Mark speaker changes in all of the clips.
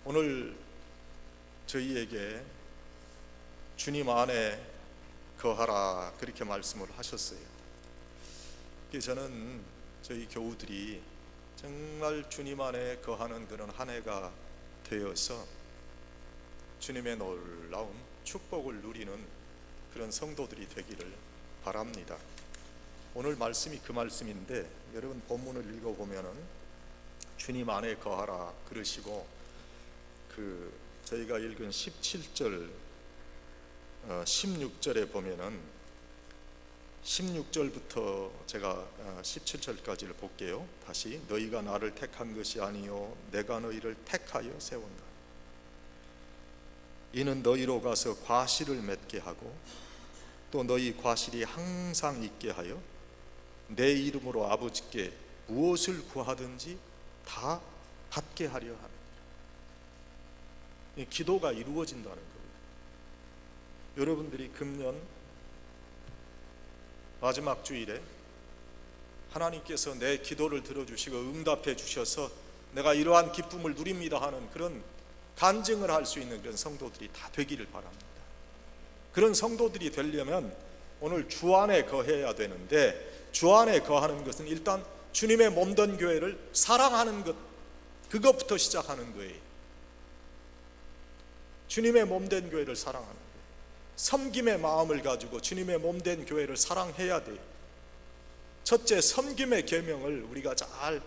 Speaker 1: 오늘 저희에게 주님 안에 거하라 그렇게 말씀을 하셨어요. 저는 저희 교우들이 정말 주님 안에 거하는 그런 한 해가 되어서 주님의 놀라운 축복을 누리는 그런 성도들이 되기를 바랍니다. 오늘 말씀이 그 말씀인데, 여러분 본문을 읽어보면은 주님 안에 거하라 그러시고, 저희가 읽은 17절 16절에 보면은 16절부터 제가 17절까지를 볼게요. 다시. 너희가 나를 택한 것이 아니요 내가 너희를 택하여 세운다. 이는 너희로 가서 과실을 맺게 하고 또 너희 과실이 항상 있게 하여 내 이름으로 아버지께 무엇을 구하든지 다 받게 하려 합니다. 기도가 이루어진다는 거예요. 여러분들이 금년 마지막 주일에 하나님께서 내 기도를 들어주시고 응답해 주셔서 내가 이러한 기쁨을 누립니다 하는 그런 간증을 할 수 있는 그런 성도들이 다 되기를 바랍니다. 그런 성도들이 되려면 오늘 주 안에 거해야 되는데, 주 안에 거하는 것은 일단 주님의 몸된 교회를 사랑하는 것, 그것부터 시작하는 거예요. 주님의 몸된 교회를 사랑하는 거예요. 섬김의 마음을 가지고 주님의 몸된 교회를 사랑해야 돼요. 첫째, 섬김의 계명을 우리가 잘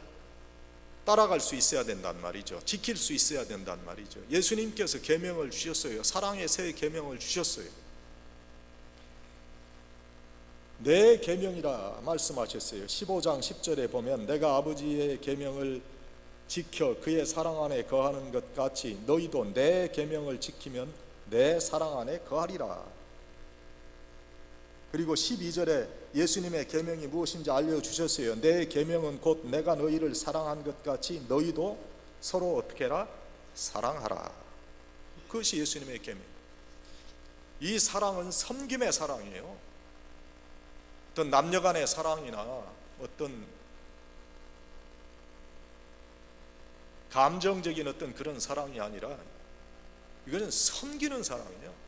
Speaker 1: 따라갈 수 있어야 된단 말이죠. 지킬 수 있어야 된단 말이죠. 예수님께서 계명을 주셨어요. 사랑의 새 계명을 주셨어요. 내 계명이라 말씀하셨어요. 15장 10절에 보면 내가 아버지의 계명을 지켜 그의 사랑 안에 거하는 것 같이 너희도 내 계명을 지키면 내 사랑 안에 거하리라. 그리고 12절에 예수님의 계명이 무엇인지 알려주셨어요. 내 계명은 곧 내가 너희를 사랑한 것 같이 너희도 서로 어떻게 해라? 사랑하라. 그것이 예수님의 계명. 이 사랑은 섬김의 사랑이에요. 어떤 남녀 간의 사랑이나 어떤 감정적인 어떤 그런 사랑이 아니라 이거는 섬기는 사랑이에요.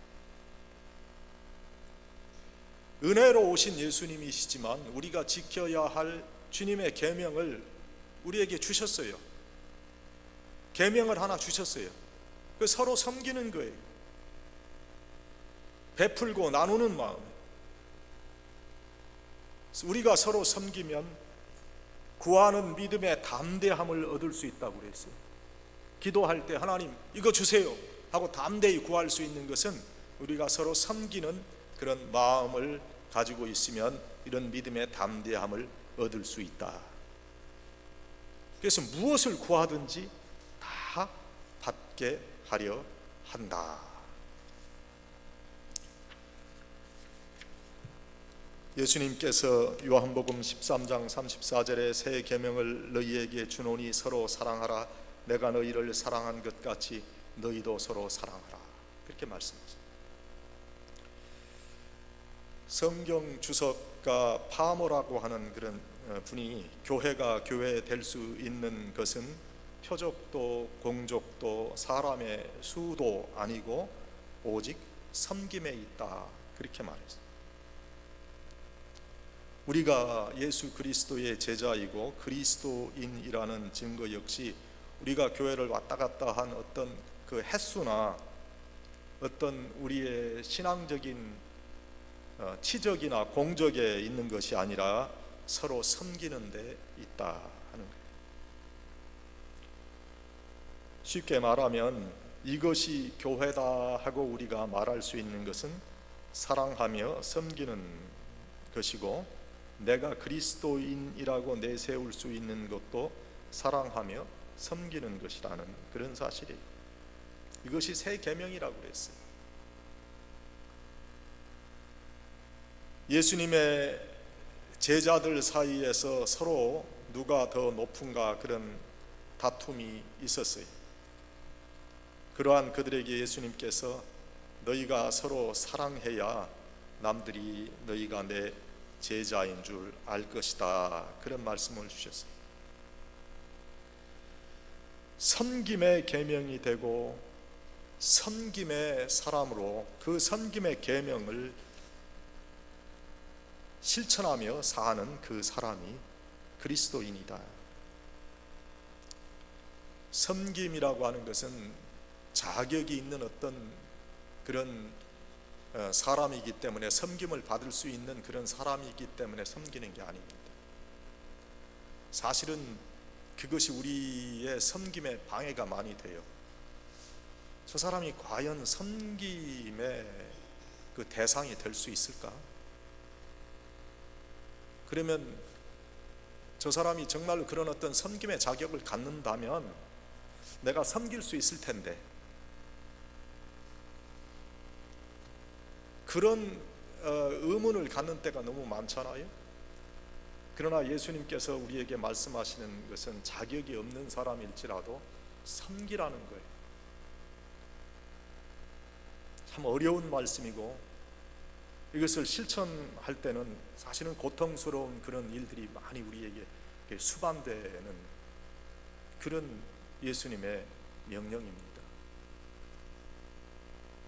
Speaker 1: 은혜로 오신 예수님이시지만 우리가 지켜야 할 주님의 계명을 우리에게 주셨어요. 계명을 하나 주셨어요. 그 서로 섬기는 거예요. 베풀고 나누는 마음. 우리가 서로 섬기면 구하는 믿음의 담대함을 얻을 수 있다고 그랬어요. 기도할 때 하나님 이거 주세요 하고 담대히 구할 수 있는 것은 우리가 서로 섬기는 그런 마음을 가지고 있으면 이런 믿음의 담대함을 얻을 수 있다. 그래서 무엇을 구하든지 다 받게 하려 한다. 예수님께서 요한복음 13장 34절에 새 계명을 너희에게 주노니 서로 사랑하라. 내가 너희를 사랑한 것 같이 너희도 서로 사랑하라. 그렇게 말씀하십니다. 성경 주석가 파머라고 하는 그런 분이 교회가 교회 될 수 있는 것은 표적도 공적도 사람의 수도 아니고 오직 섬김에 있다. 그렇게 말했습니다. 우리가 예수 그리스도의 제자이고 그리스도인이라는 증거 역시 우리가 교회를 왔다 갔다 한 어떤 그 횟수나 어떤 우리의 신앙적인 치적이나 공적에 있는 것이 아니라 서로 섬기는 데 있다 하는 거예요. 쉽게 말하면 이것이 교회다 하고 우리가 말할 수 있는 것은 사랑하며 섬기는 것이고, 내가 그리스도인이라고 내세울 수 있는 것도 사랑하며 섬기는 것이라는 그런 사실이에요. 이것이 새 계명이라고 그랬어요. 예수님의 제자들 사이에서 서로 누가 더 높은가 그런 다툼이 있었어요. 그러한 그들에게 예수님께서 너희가 서로 사랑해야 남들이 너희가 내 제자인 줄 알 것이다, 그런 말씀을 주셨어요. 섬김의 계명이 되고 섬김의 사람으로 그 섬김의 계명을 실천하며 사는 그 사람이 그리스도인이다. 섬김이라고 하는 것은 자격이 있는 어떤 그런 사람이기 때문에, 섬김을 받을 수 있는 그런 사람이기 때문에 섬기는 게 아닙니다. 사실은 그것이 우리의 섬김에 방해가 많이 돼요. 저 사람이 과연 섬김의 그 대상이 될 수 있을까? 그러면 저 사람이 정말로 그런 어떤 섬김의 자격을 갖는다면 내가 섬길 수 있을 텐데, 그런 의문을 갖는 때가 너무 많잖아요. 그러나 예수님께서 우리에게 말씀하시는 것은 자격이 없는 사람일지라도 섬기라는 거예요. 참 어려운 말씀이고, 이것을 실천할 때는 사실은 고통스러운 그런 일들이 많이 우리에게 수반되는 그런 예수님의 명령입니다.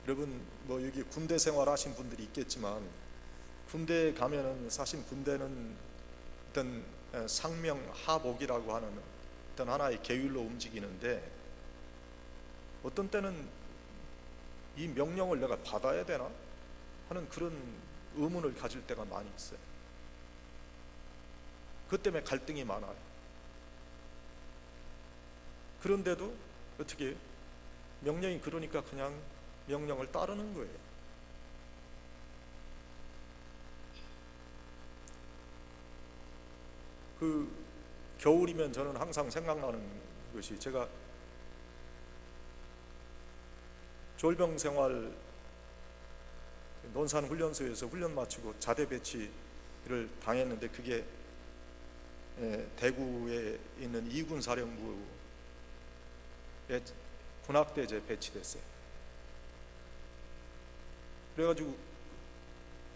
Speaker 1: 여러분, 뭐 여기 군대 생활하신 분들이 있겠지만, 군대에 가면은 사실 군대는 어떤 상명하복이라고 하는 어떤 하나의 계율로 움직이는데, 어떤 때는 이 명령을 내가 받아야 되나 하는 그런 의문을 가질 때가 많이 있어요. 그것 때문에 갈등이 많아요. 그런데도 어떻게 명령이 그러니까 그냥 명령을 따르는 거예요. 그 겨울이면 저는 항상 생각나는 것이, 제가 졸병 생활 논산 훈련소에서 훈련 마치고 자대 배치를 당했는데, 그게 대구에 있는 이군 사령부에 군악대에 배치됐어요. 그래가지고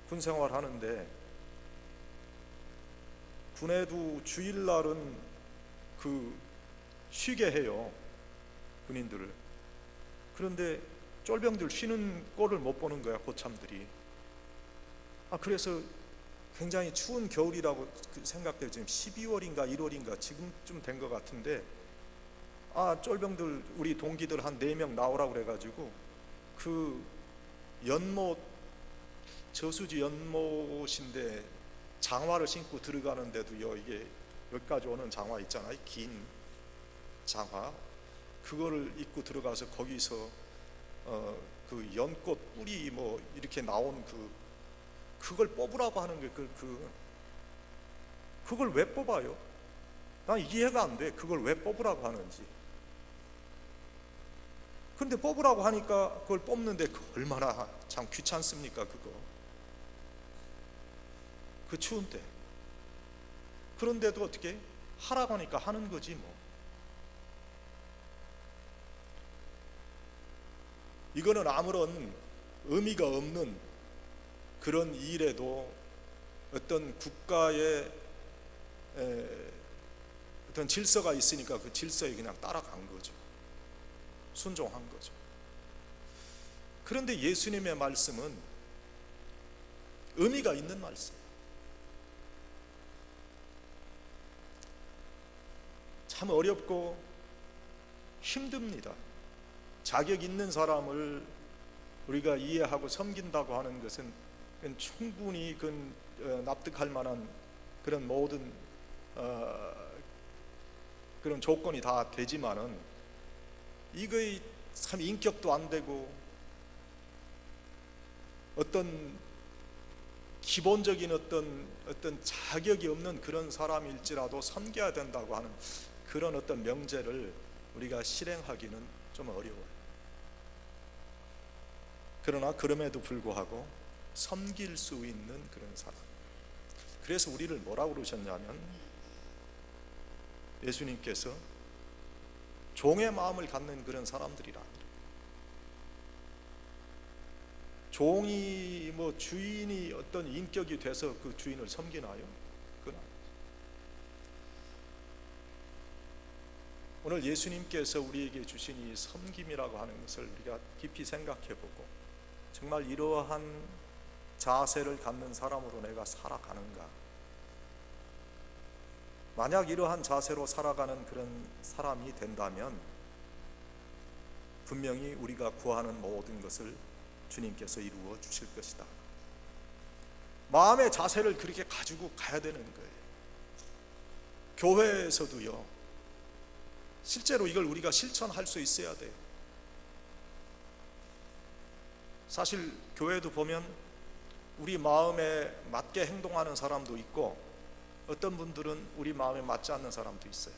Speaker 1: 군 생활하는데, 군에도 주일날은 그 쉬게 해요, 군인들을. 그런데 쫄병들 쉬는 꼴을 못 보는 거야, 고참들이. 그래서 굉장히 추운 겨울이라고 생각돼요. 지금 12월인가 1월인가 지금쯤 된 것 같은데, 쫄병들, 우리 동기들 한 4명 나오라고 그래가지고 그 연못, 저수지 연못인데 장화를 신고 들어가는데도요, 이게 여기까지 오는 장화 있잖아요, 긴 장화, 그거를 입고 들어가서 거기서 그 연꽃 뿌리 뭐 이렇게 나온 그걸 뽑으라고 하는 게 그걸 왜 뽑아요? 난 이해가 안 돼. 그걸 왜 뽑으라고 하는지. 근데 뽑으라고 하니까 그걸 뽑는데 얼마나 참 귀찮습니까, 그거. 그 추운 때. 그런데도 어떻게 하라고 하니까 하는 거지 뭐. 이거는 아무런 의미가 없는 그런 일에도 어떤 국가의 어떤 질서가 있으니까 그 질서에 그냥 따라간 거죠. 순종한 거죠. 그런데 예수님의 말씀은 의미가 있는 말씀. 참 어렵고 힘듭니다. 자격 있는 사람을 우리가 이해하고 섬긴다고 하는 것은 충분히 납득할 만한 그런 모든 그런 조건이 다 되지만은, 이거의 참 인격도 안 되고 어떤 기본적인 어떤 자격이 없는 그런 사람일지라도 섬겨야 된다고 하는 그런 어떤 명제를 우리가 실행하기는 좀 어려워요. 그러나 그럼에도 불구하고 섬길 수 있는 그런 사람. 그래서 우리를 뭐라고 그러셨냐면, 예수님께서 종의 마음을 갖는 그런 사람들이라. 종이 뭐 주인이 어떤 인격이 돼서 그 주인을 섬기나요? 그건 아니죠. 오늘 예수님께서 우리에게 주신 이 섬김이라고 하는 것을 우리가 깊이 생각해 보고 정말 이러한 자세를 갖는 사람으로 내가 살아가는가? 만약 이러한 자세로 살아가는 그런 사람이 된다면 분명히 우리가 구하는 모든 것을 주님께서 이루어 주실 것이다. 마음의 자세를 그렇게 가지고 가야 되는 거예요. 교회에서도요, 실제로 이걸 우리가 실천할 수 있어야 돼요. 사실 교회도 보면 우리 마음에 맞게 행동하는 사람도 있고 어떤 분들은 우리 마음에 맞지 않는 사람도 있어요.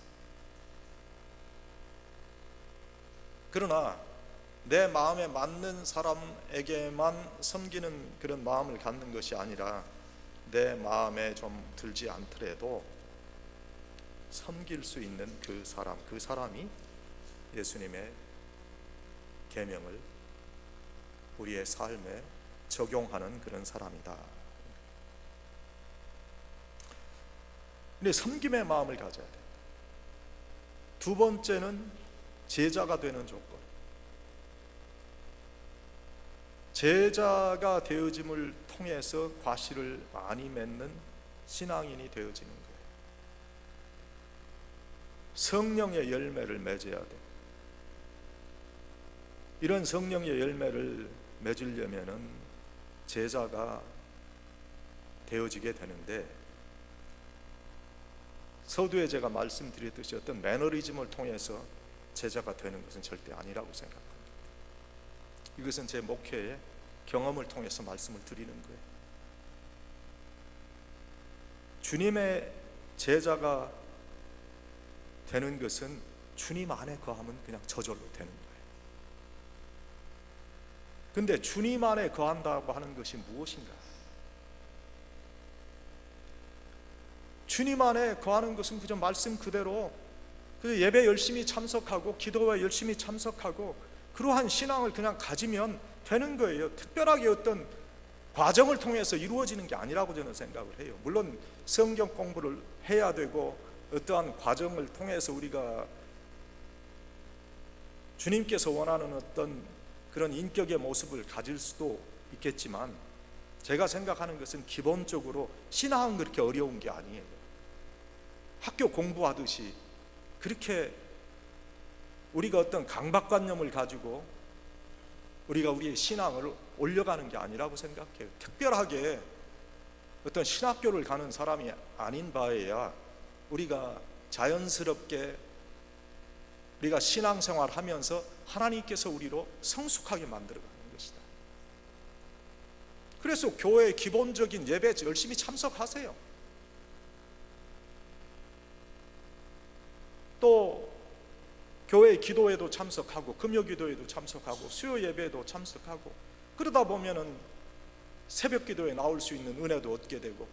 Speaker 1: 그러나 내 마음에 맞는 사람에게만 섬기는 그런 마음을 갖는 것이 아니라 내 마음에 좀 들지 않더라도 섬길 수 있는 그 사람이 예수님의 계명을 우리의 삶에 적용하는 그런 사람이다. 근데 섬김의 마음을 가져야 돼. 두 번째는 제자가 되는 조건. 제자가 되어짐을 통해서 과실을 많이 맺는 신앙인이 되어지는 거예요. 성령의 열매를 맺어야 돼. 이런 성령의 열매를 맺으려면은 제자가 되어지게 되는데, 서두에 제가 말씀드렸듯이 어떤 매너리즘을 통해서 제자가 되는 것은 절대 아니라고 생각합니다. 이것은 제 목회의 경험을 통해서 말씀을 드리는 거예요. 주님의 제자가 되는 것은 주님 안에 거하면 그냥 저절로 되는 거예요. 근데 주님 안에 거한다고 하는 것이 무엇인가? 주님 안에 거하는 것은 그저 말씀 그대로 그 예배 열심히 참석하고 기도에 열심히 참석하고 그러한 신앙을 그냥 가지면 되는 거예요. 특별하게 어떤 과정을 통해서 이루어지는 게 아니라고 저는 생각을 해요. 물론 성경 공부를 해야 되고 어떠한 과정을 통해서 우리가 주님께서 원하는 어떤 그런 인격의 모습을 가질 수도 있겠지만, 제가 생각하는 것은 기본적으로 신앙은 그렇게 어려운 게 아니에요. 학교 공부하듯이 그렇게 우리가 어떤 강박관념을 가지고 우리가 우리의 신앙을 올려가는 게 아니라고 생각해요. 특별하게 어떤 신학교를 가는 사람이 아닌 바에야 우리가 자연스럽게 우리가 신앙생활 하면서 하나님께서 우리로 성숙하게 만들어가는 것이다. 그래서 교회의 기본적인 예배 열심히 참석하세요. 또 교회 기도에도 참석하고 금요 기도에도 참석하고 수요 예배에도 참석하고, 그러다 보면은 새벽 기도에 나올 수 있는 은혜도 얻게 되고,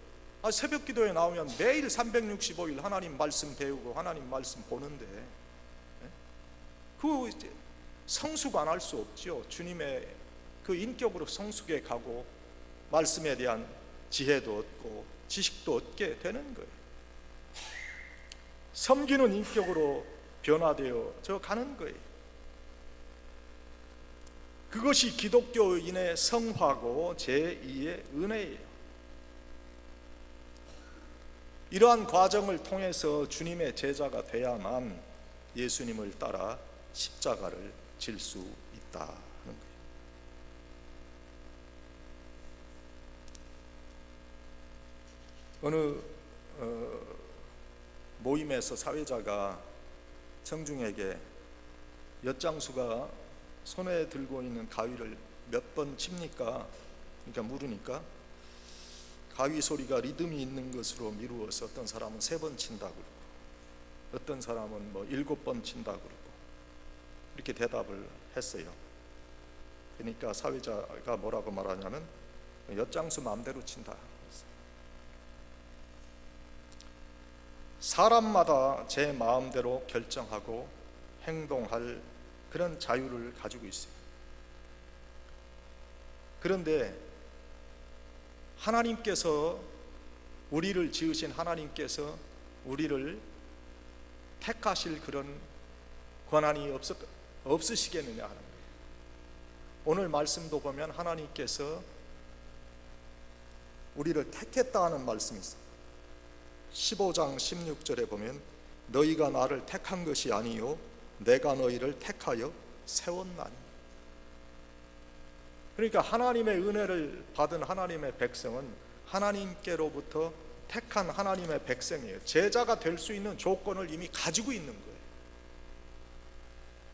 Speaker 1: 새벽 기도에 나오면 매일 365일 하나님 말씀 배우고 하나님 말씀 보는데 그 성숙 안 할 수 없죠. 주님의 그 인격으로 성숙해 가고 말씀에 대한 지혜도 얻고 지식도 얻게 되는 거예요. 섬기는 인격으로 변화되어 가는 거예요. 그것이 기독교인의 성화고 제2의 은혜예요. 이러한 과정을 통해서 주님의 제자가 돼야만 예수님을 따라 십자가를 질 수 있다는 거예요. 어느 모임에서 사회자가 청중에게 엿장수가 손에 들고 있는 가위를 몇 번 칩니까? 그러니까 물으니까 가위 소리가 리듬이 있는 것으로 미루어서 어떤 사람은 3번 친다고 그러고 어떤 사람은 7번 친다고 그러고 이렇게 대답을 했어요. 그러니까 사회자가 뭐라고 말하냐면 엿장수 마음대로 친다. 사람마다 제 마음대로 결정하고 행동할 그런 자유를 가지고 있어요. 그런데 하나님께서, 우리를 지으신 하나님께서 우리를 택하실 그런 권한이 없으시겠느냐 하는 거예요. 오늘 말씀도 보면 하나님께서 우리를 택했다는 말씀이 있어요. 15장 16절에 보면 너희가 나를 택한 것이 아니요 내가 너희를 택하여 세웠나니. 그러니까 하나님의 은혜를 받은 하나님의 백성은 하나님께로부터 택한 하나님의 백성이에요. 제자가 될 수 있는 조건을 이미 가지고 있는 거예요.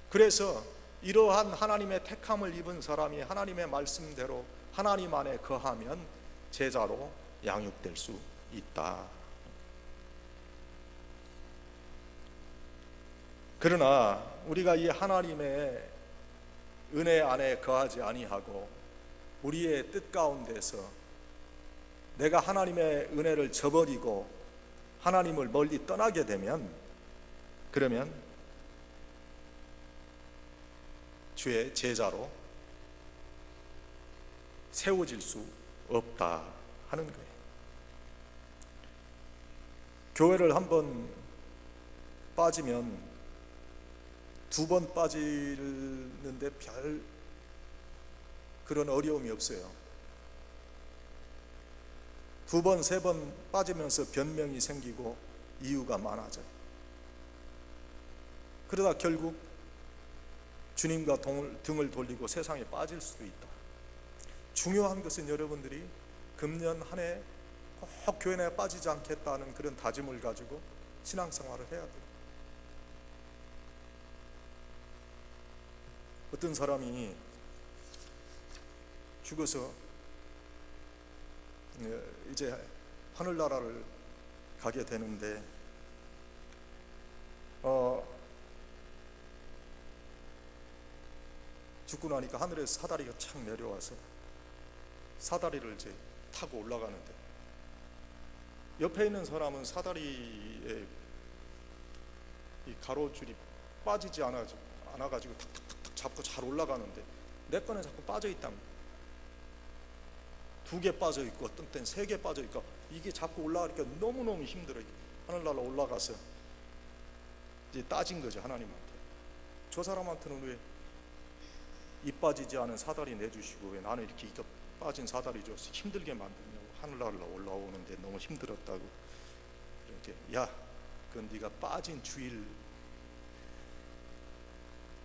Speaker 1: 그래서 이러한 하나님의 택함을 입은 사람이 하나님의 말씀대로 하나님 안에 거하면 제자로 양육될 수 있다. 그러나 우리가 이 하나님의 은혜 안에 거하지 아니하고 우리의 뜻 가운데서 내가 하나님의 은혜를 저버리고 하나님을 멀리 떠나게 되면, 그러면 주의 제자로 세워질 수 없다 하는 거예요. 교회를 한번 빠지면 두 번 빠지는데 별 그런 어려움이 없어요. 두 번, 세 번 빠지면서 변명이 생기고 이유가 많아져요. 그러다 결국 주님과 등을 돌리고 세상에 빠질 수도 있다. 중요한 것은 여러분들이 금년 한 해 꼭 교회 내에 빠지지 않겠다는 그런 다짐을 가지고 신앙생활을 해야 돼요. 어떤 사람이 죽어서 이제 하늘나라를 가게 되는데 죽고 나니까 하늘에서 사다리가 착 내려와서 사다리를 이제 타고 올라가는데 옆에 있는 사람은 사다리에 이 가로줄이 빠지지 않아가지고 탁탁탁탁 잡고 잘 올라가는데 내 거는 자꾸 빠져 있답니다. 2개 빠져 있고 어떤 때는 3개 빠져 있고 이게 자꾸 올라가니까 너무너무 힘들어요. 하늘나라 올라가서 이제 따진 거죠, 하나님한테. 저 사람한테는 왜 입 빠지지 않은 사다리 내주시고 왜 나는 이렇게 이거 빠진 사다리 줘서 힘들게 만드냐고. 하늘나라 올라오는데 너무 힘들었다고. 이렇게 야, 그건 네가 빠진 주일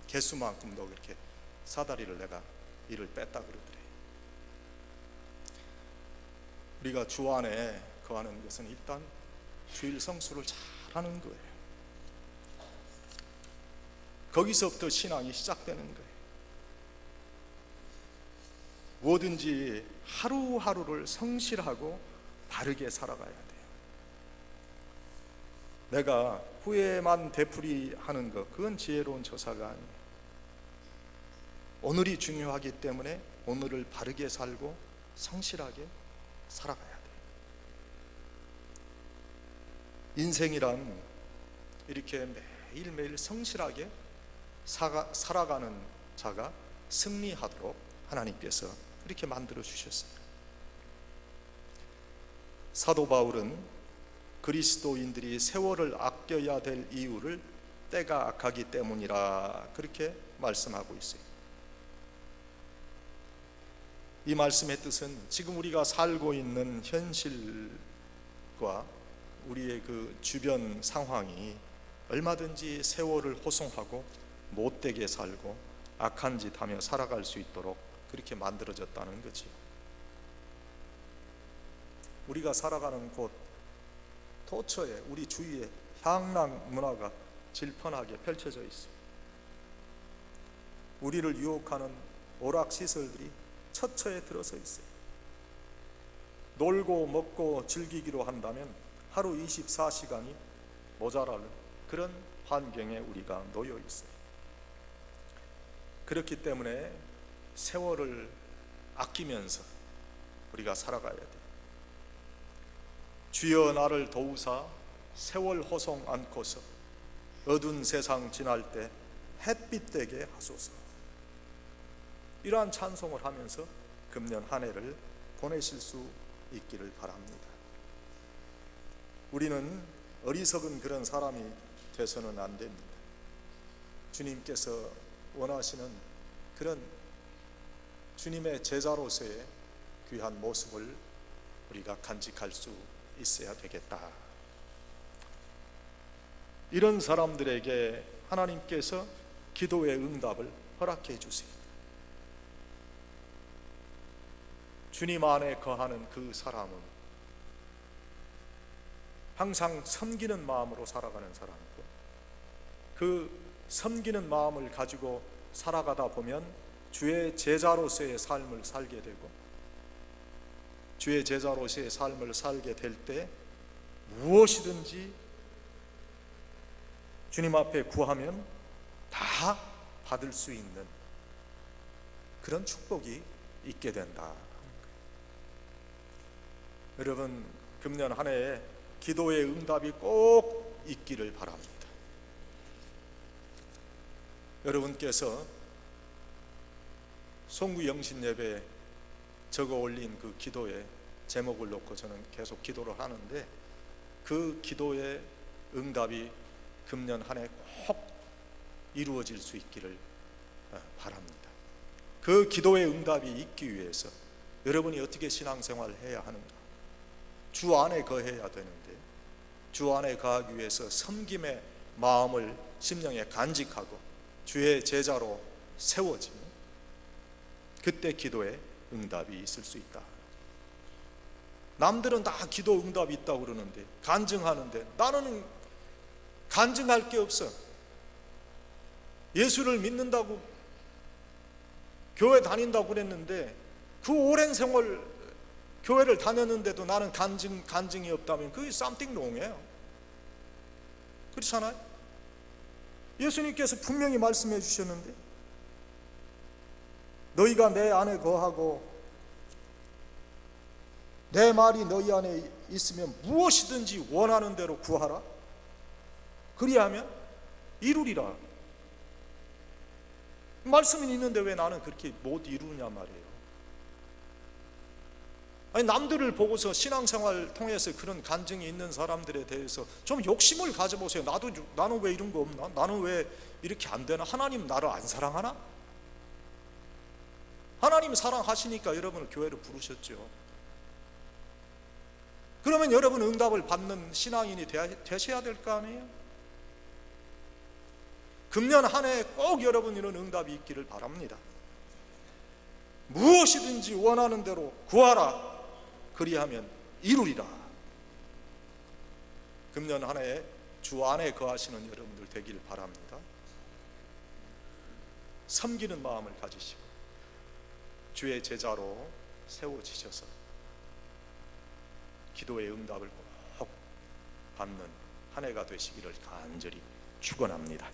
Speaker 1: 개수만큼 너 그렇게 사다리를 내가 이를 뺐다 그러더래. 우리가 주 안에 거하는 것은 일단 주일 성수를 잘하는 거예요. 거기서부터 신앙이 시작되는 거예요. 뭐든지 하루하루를 성실하고 바르게 살아가야 돼요. 내가 후회만 되풀이하는 것, 그건 지혜로운 처사가 아니에요. 오늘이 중요하기 때문에 오늘을 바르게 살고 성실하게 살아가야 돼요. 인생이란 이렇게 매일매일 성실하게 살아가는 자가 승리하도록 하나님께서 그렇게 만들어 주셨어요. 사도 바울은 그리스도인들이 세월을 아껴야 될 이유를 때가 악하기 때문이라 그렇게 말씀하고 있어요. 이 말씀의 뜻은 지금 우리가 살고 있는 현실과 우리의 그 주변 상황이 얼마든지 세월을 호송하고 못되게 살고 악한 짓 하며 살아갈 수 있도록 그렇게 만들어졌다는 거지요. 우리가 살아가는 곳 도처에 우리 주위에 향락 문화가 질펀하게 펼쳐져 있어요. 우리를 유혹하는 오락시설들이 처처에 들어서 있어요. 놀고 먹고 즐기기로 한다면 하루 24시간이 모자랄 그런 환경에 우리가 놓여 있어요. 그렇기 때문에 세월을 아끼면서 우리가 살아가야 돼요. 주여 나를 도우사 세월 호송 않고서 어두운 세상 지날 때 햇빛 되게 하소서. 이러한 찬송을 하면서 금년 한 해를 보내실 수 있기를 바랍니다. 우리는 어리석은 그런 사람이 돼서는 안 됩니다. 주님께서 원하시는 그런 주님의 제자로서의 귀한 모습을 우리가 간직할 수 있어야 되겠다. 이런 사람들에게 하나님께서 기도의 응답을 허락해 주세요. 주님 안에 거하는 그 사람은 항상 섬기는 마음으로 살아가는 사람이고, 그 섬기는 마음을 가지고 살아가다 보면 주의 제자로서의 삶을 살게 되고, 주의 제자로서의 삶을 살게 될 때 무엇이든지 주님 앞에 구하면 다 받을 수 있는 그런 축복이 있게 된다. 여러분, 금년 한 해에 기도의 응답이 꼭 있기를 바랍니다. 여러분께서 송구 영신 예배에 적어 올린 그 기도의 제목을 놓고 저는 계속 기도를 하는데, 그 기도의 응답이 금년 한 해 꼭 이루어질 수 있기를 바랍니다. 그 기도의 응답이 있기 위해서 여러분이 어떻게 신앙생활을 해야 하는가? 주 안에 거해야 되는데, 주 안에 거하기 위해서 섬김의 마음을 심령에 간직하고 주의 제자로 세워지면 그때 기도에 응답이 있을 수 있다. 남들은 다 기도 응답이 있다고 그러는데, 간증하는데 나는 간증할 게 없어. 예수를 믿는다고 교회 다닌다고 그랬는데 그 오랜 세월 교회를 다녔는데도 나는 간증이 없다면 그게 something wrong이에요. 그렇잖아요? 예수님께서 분명히 말씀해 주셨는데, 너희가 내 안에 거하고 내 말이 너희 안에 있으면 무엇이든지 원하는 대로 구하라. 그리하면 이루리라. 말씀이 있는데 왜 나는 그렇게 못 이루냐 말이에요. 아니, 남들을 보고서 신앙생활 통해서 그런 간증이 있는 사람들에 대해서 좀 욕심을 가져보세요. 나는 왜 이런 거 없나? 나는 왜 이렇게 안 되나? 하나님 나를 안 사랑하나? 하나님 사랑하시니까 여러분을 교회로 부르셨죠. 그러면 여러분 응답을 받는 신앙인이 되셔야 될 거 아니에요? 금년 한 해 꼭 여러분 이런 응답이 있기를 바랍니다. 무엇이든지 원하는 대로 구하라. 그리하면 이루리라. 금년 한 해 주 안에 거하시는 여러분들 되길 바랍니다. 섬기는 마음을 가지시고 주의 제자로 세워지셔서 기도의 응답을 꼭 받는 한 해가 되시기를 간절히 축원합니다.